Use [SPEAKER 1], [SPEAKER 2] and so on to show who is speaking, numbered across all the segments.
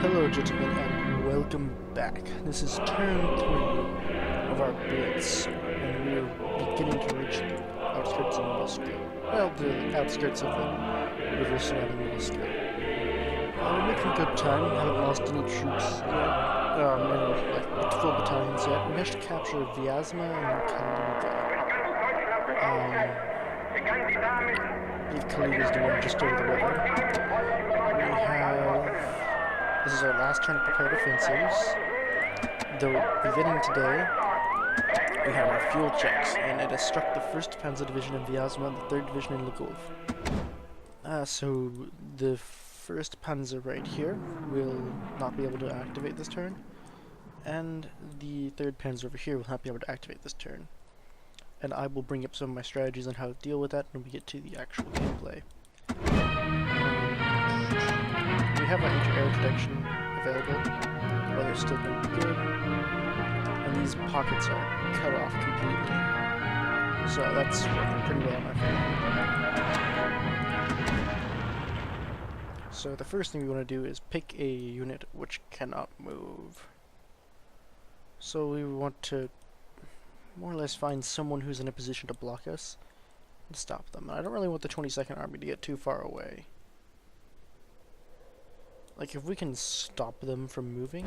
[SPEAKER 1] Hello, gentlemen, and welcome back. This is turn 3 of our blitz, and we're beginning to reach the outskirts of Moscow. Well, the outskirts of the river surrounding Moscow. We're making good time. We haven't lost any troops yet. Any full battalions yet. We managed to capture Vyazma and Kaluga. I believe Kaluga is the one just over the river. This is our last turn to prepare defensives. Though, beginning today, we have our fuel checks, and it has struck the 1st Panzer Division in Vyazma and the 3rd Division in Lugov. So, the 1st Panzer right here will not be able to activate this turn, and the 3rd Panzer over here will not be able to activate this turn. And I will bring up some of my strategies on how to deal with that when we get to the actual gameplay. We have our anti-air protection available, weather's still going to be good, and these pockets are cut off completely, so that's working pretty well in my favor. So the first thing we want to do is pick a unit which cannot move. So we want to more or less find someone who's in a position to block us and stop them. And I don't really want the 22nd Army to get too far away. Like, if we can stop them from moving,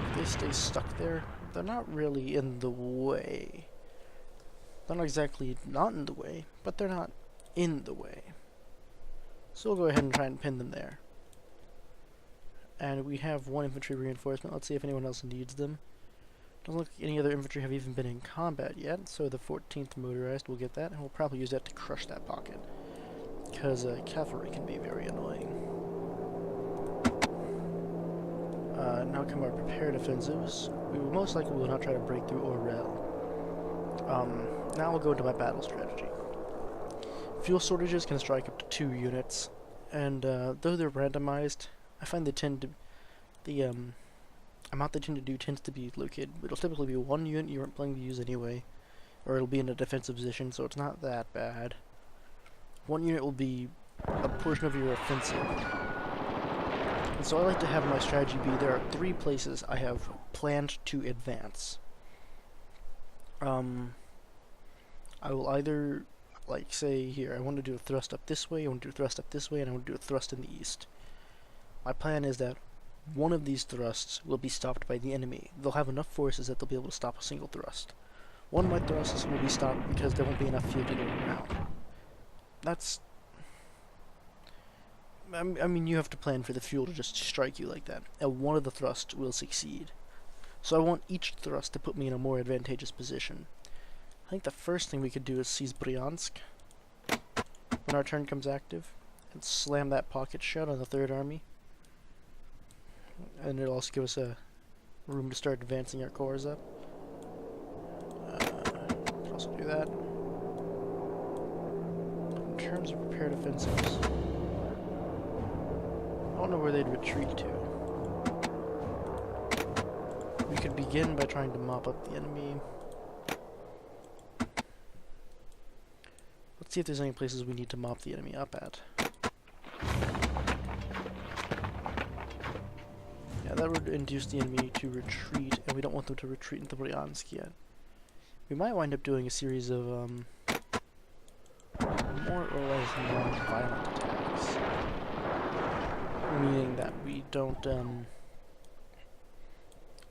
[SPEAKER 1] if they stay stuck there, they're not really in the way. They're not exactly not in the way, but they're not in the way. So we'll go ahead and try and pin them there. And we have 1 infantry reinforcement. Let's see if anyone else needs them. Doesn't look like any other infantry have even been in combat yet, so the 14th motorized will get that, and we'll probably use that to crush that pocket. Because cavalry can be very annoying. Now come our prepared offensives. We will most likely will not try to break through Orel. Now we'll go into my battle strategy. Fuel shortages can strike up to 2 units, and though they're randomized, I find they tend to the amount they tend to do tends to be located. It'll typically be 1 unit you aren't planning to use anyway, or it'll be in a defensive position, so it's not that bad. 1 unit will be a portion of your offensive. And so I like to have my strategy be, there are 3 places I have planned to advance. I will either, like, say here, I want to do a thrust up this way, I want to do a thrust up this way, and I want to do a thrust in the east. My plan is that one of these thrusts will be stopped by the enemy. They'll have enough forces that they'll be able to stop a single thrust. One of my thrusts will be stopped because there won't be enough fuel to go around. That's... I mean, you have to plan for the fuel to just strike you like that, and one of the thrusts will succeed. So I want each thrust to put me in a more advantageous position. I think the first thing we could do is seize Bryansk when our turn comes active, and slam that pocket shut on the 3rd Army. And it'll also give us a room to start advancing our corps up. Could also do that. In terms of prepared offensives, I don't know where they'd retreat to. We could begin by trying to mop up the enemy. Let's see if there's any places we need to mop the enemy up at. Yeah, that would induce the enemy to retreat, and we don't want them to retreat into Bryansk yet. We might wind up doing a series of more or less non-violent attacks. Meaning that we don't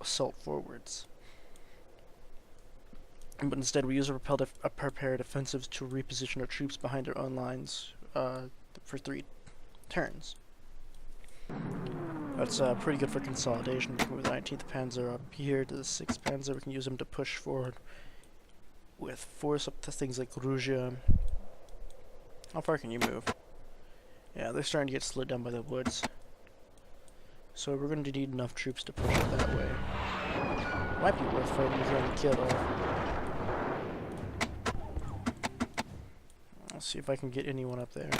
[SPEAKER 1] assault forwards. But instead we use a prepared offensives to reposition our troops behind our own lines for 3 turns. That's pretty good for consolidation. We can move the 19th Panzer up here to the 6th Panzer. We can use them to push forward with force up to things like Gruzia. How far can you move? Yeah, they're starting to get slowed down by the woods. So we're going to need enough troops to push it that way. Might be worth fighting here in Kirov. I'll see if I can get anyone up there.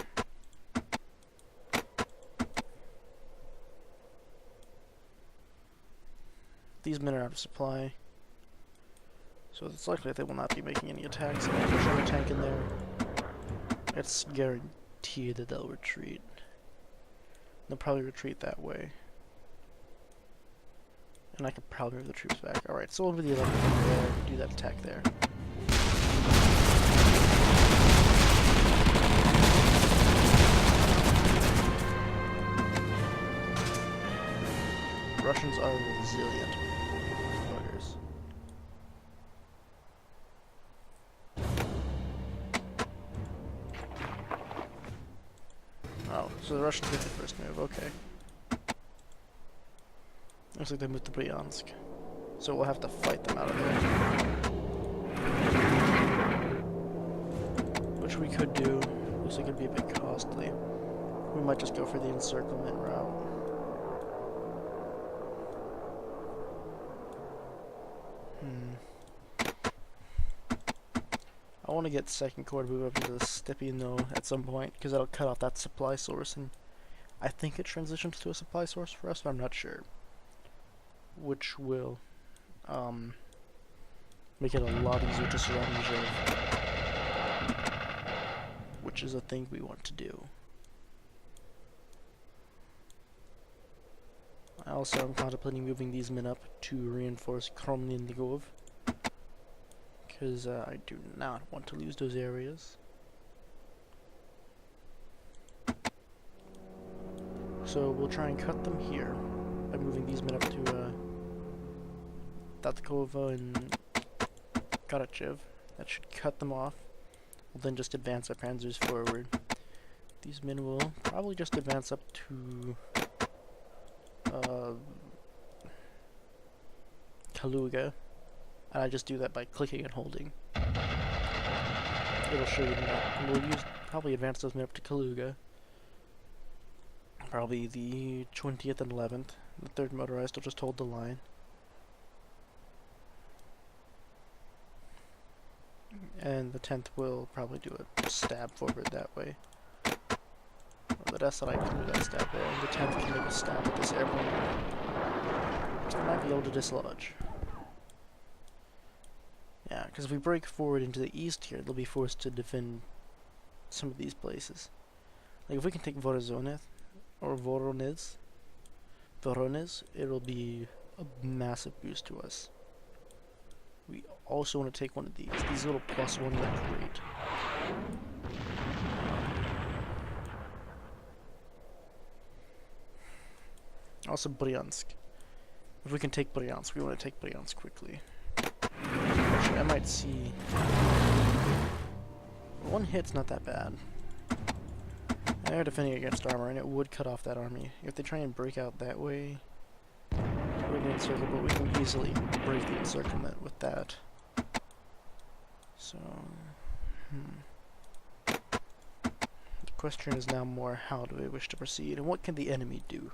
[SPEAKER 1] These men are out of supply, so it's likely that they will not be making any attacks. If I push a tank in there, it's guaranteed that they'll retreat. They'll probably retreat that way. And I could probably move the troops back. Alright, so over the 11th over there, do that attack there. Russians are resilient. Buggers. Oh, so the Russians get the first move, okay. Looks like they moved to Bryansk. So we'll have to fight them out of there. Which we could do. Looks like it'd be a bit costly. We might just go for the encirclement route. I want to get Second Corps to move up into the Stepino at some point, because that'll cut off that supply source, and I think it transitions to a supply source for us, but I'm not sure. Which will make it a lot easier to surround Niger, which is a thing we want to do. I also am contemplating moving these men up to reinforce Kromlin-Lvov, because I do not want to lose those areas. So we'll try and cut them here by moving these men up to Tatkova and Karachev. That should cut them off. We'll then just advance our panzers forward. These men will probably just advance up to Kaluga. And I just do that by clicking and holding. It'll show you that. And we'll probably advance those men up to Kaluga. Probably the 20th and 11th. The 3rd motorized will just hold the line. And the 10th will probably do a stab forward that way. Or the rest that I can do that stab there. And the 10th can make a stab at this airplane. So we might be able to dislodge. Yeah, because if we break forward into the east here, they'll be forced to defend some of these places. Like if we can take Voronezh, or Voronezh, it'll be a massive boost to us. We also want to take one of these. These little +1 look great. Also Bryansk. If we can take Bryansk, we want to take Bryansk quickly. Actually, I might see... One hit's not that bad. They're defending against armor, and it would cut off that army. If they try and break out that way, we're going to encircle, but we can easily break the encirclement with that. So, the question is now more, how do we wish to proceed, and what can the enemy do?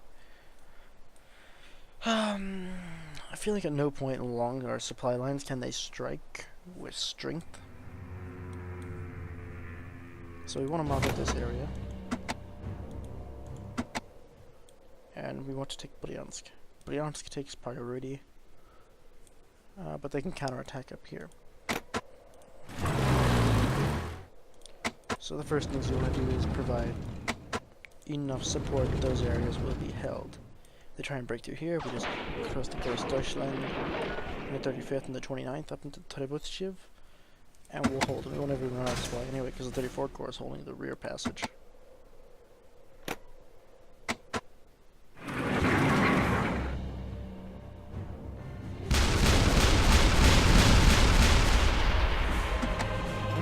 [SPEAKER 1] I feel like at no point along our supply lines can they strike with strength. So we want to mob up this area. And we want to take Bryansk. Bryansk takes priority, but they can counterattack up here. So the first things you want to do is provide enough support that those areas will be held. They try and break through here, we just cross the Grossdeutschland on the 35th and the 29th up into Trebochev, and we'll hold them. We won't ever run out of supply anyway, because the 34th Corps is holding the rear passage.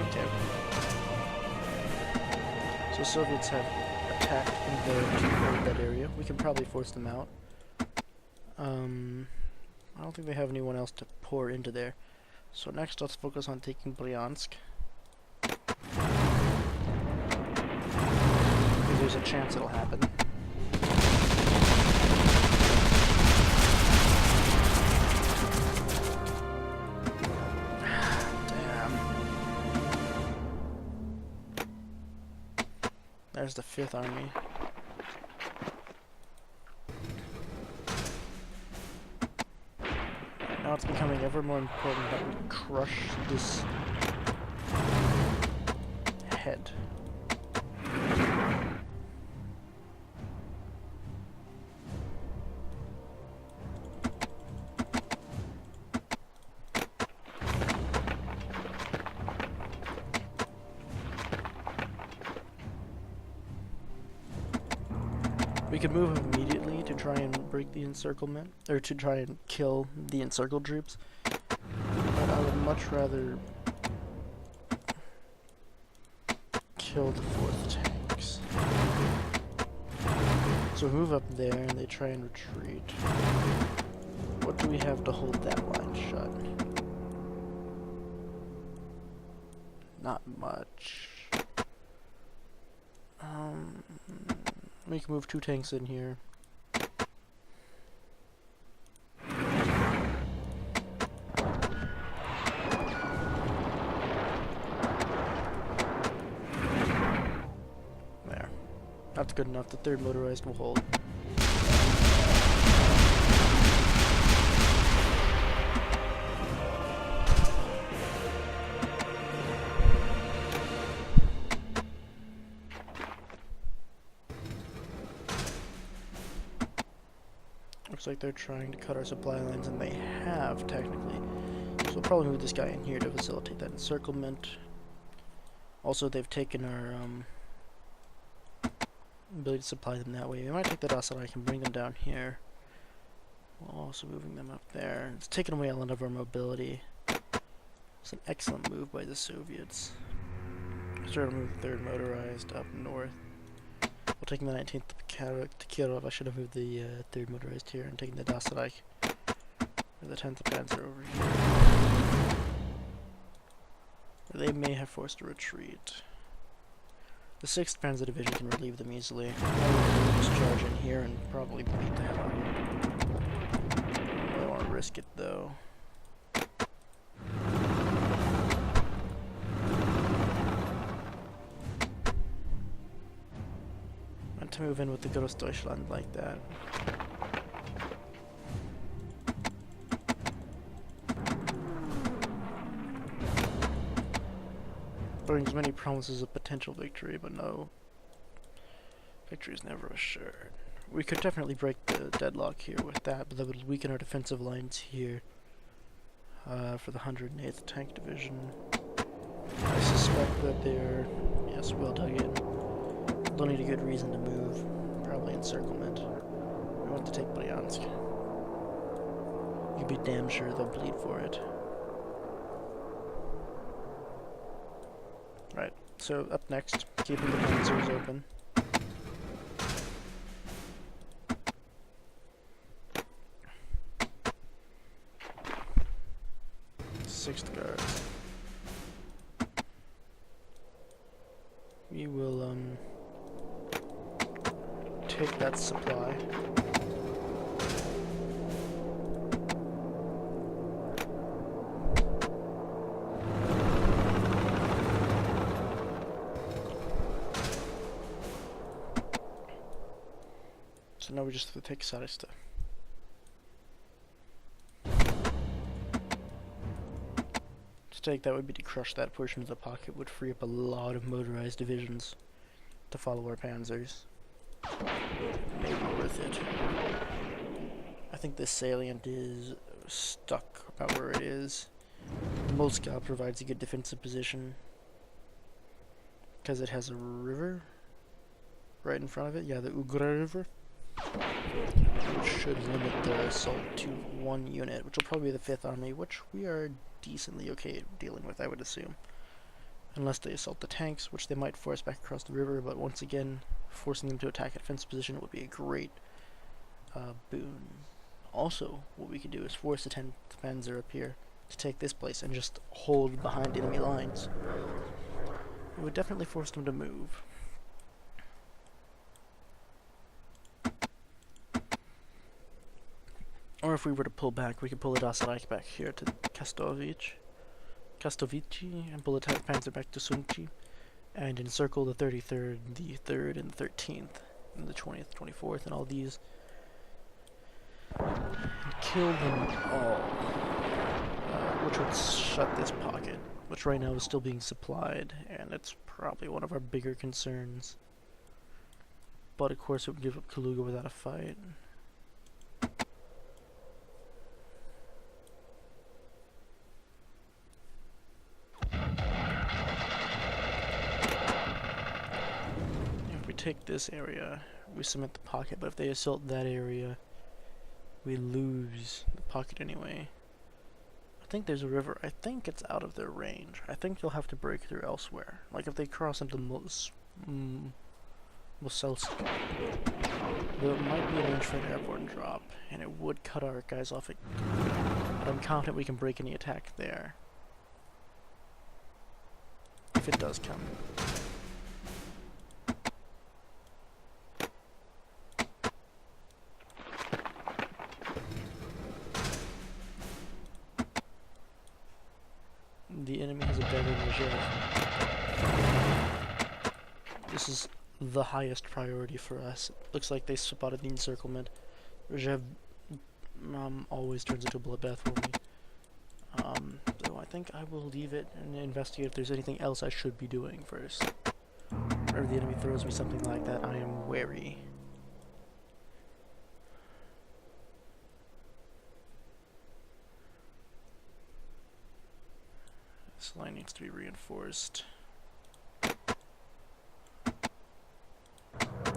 [SPEAKER 1] Okay. So Soviets have attacked in that area. We can probably force them out. I don't think they have anyone else to pour into there. So next let's focus on taking Bryansk. Because there's a chance it'll happen. Damn. There's the 5th Army. Now it's becoming ever more important that we crush this head. We could move immediately to try and break the encirclement, or to try and kill the encircled troops. But I would much rather kill the 4th tanks. So we move up there and they try and retreat. What do we have to hold that line shut? Not much. We can move 2 tanks in here. There. That's good enough. The 3rd motorized will hold. Looks like they're trying to cut our supply lines, and they have, technically. So we'll probably move this guy in here to facilitate that encirclement. Also, they've taken our ability to supply them that way. We might take that outside, I can bring them down here. While also moving them up there. It's taken away a lot of our mobility. It's an excellent move by the Soviets. Let's try to move the 3rd motorized up north. We're taking the 19th to Kirov. I should have moved the 3rd motorized here and taken the Dasareich. Or the 10th Panzer over here. They may have forced a retreat. The 6th Panzer Division can relieve them easily. Just charge in here and probably beat the hell out of them. I don't want to risk it though. To move in with the Großdeutschland like that. Brings many promises of potential victory, but no. Victory is never assured. We could definitely break the deadlock here with that, but that would weaken our defensive lines here for the 108th Tank Division. I suspect that they're, yes, well dug in. Don't need a good reason to move. Probably encirclement. We want to take Bryansk. You'd be damn sure they'll bleed for it. Right, so up next, keeping the panzers open. Sixth Guards. We will, take that supply. So now we just have to take Sarista. To take that would be to crush that portion of the pocket, would free up a lot of motorized divisions to follow our panzers. Maybe worth it. I think this salient is stuck about where it is. Moscow provides a good defensive position because it has a river right in front of it. Yeah, the Ugra River. Which should limit their assault to 1 unit, which will probably be the 5th Army, which we are decently okay at dealing with, I would assume. Unless they assault the tanks, which they might force back across the river, but once again, forcing them to attack a defensive position would be a great boon. Also, what we could do is force the 10th Panzer up here to take this place and just hold behind enemy lines. It would definitely force them to move. Or if we were to pull back, we could pull the Dasareich back here to Kastovici, and pull the 10th Panzer back to Sunchy, and encircle the 33rd, the 3rd, and the 13th, and the 20th, 24th, and all these, and kill them all, which would shut this pocket, which right now is still being supplied, and it's probably one of our bigger concerns. But of course it would give up Kaluga without a fight. Take this area, we cement the pocket, but if they assault that area, we lose the pocket anyway. I think there's a river. I think it's out of their range. I think you'll have to break through elsewhere. Like if they cross into Moselsk, there might be a range for an airborne drop, and it would cut our guys off. But I'm confident we can break any attack there. If it does come. The enemy has abandoned Rzhev. This is the highest priority for us. Looks like they spotted the encirclement. Rzhev always turns into a bloodbath for me. So I think I will leave it and investigate if there's anything else I should be doing first. Whenever the enemy throws me something like that, I am wary. This line needs to be reinforced.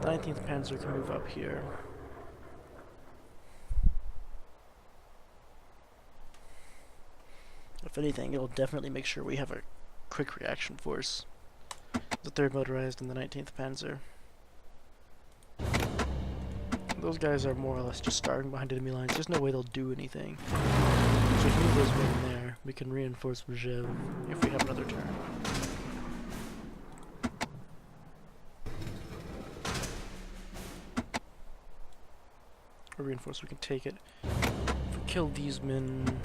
[SPEAKER 1] 19th Panzer can move up here. If anything, it'll definitely make sure we have a quick reaction force. The 3rd Motorized and the 19th Panzer. Those guys are more or less just starving behind enemy lines. There's no way they'll do anything. So if we move those men there, we can reinforce Rzhev if we have another turn. Or reinforce, we can take it. If we kill these men,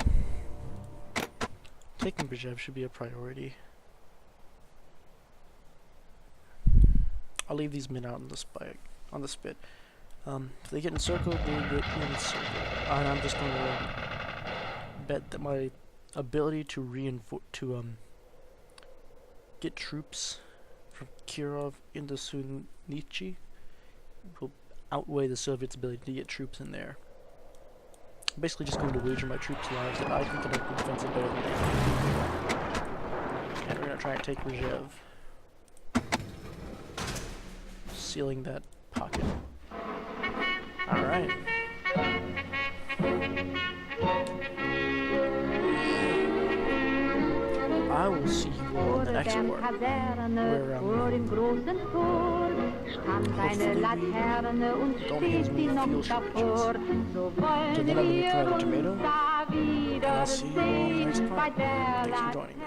[SPEAKER 1] taking Rzhev should be a priority. I'll leave these men out on the spit. If they get encircled, they get encircled. And I'm just going to bet that my ability to get troops from Kirov into Sunnichi will outweigh the Soviets' ability to get troops in there. I'm basically just going to wager my troops' lives that I can conduct the defensive better than they can. And we're going to try and take Rzhev. Sealing that pocket. Alright. I will see you all in the next war. Where, hopefully we don't hit as many fuel shortages. So then I'm going to try the tomato. And I'll see you all in the next part. Thanks for joining me.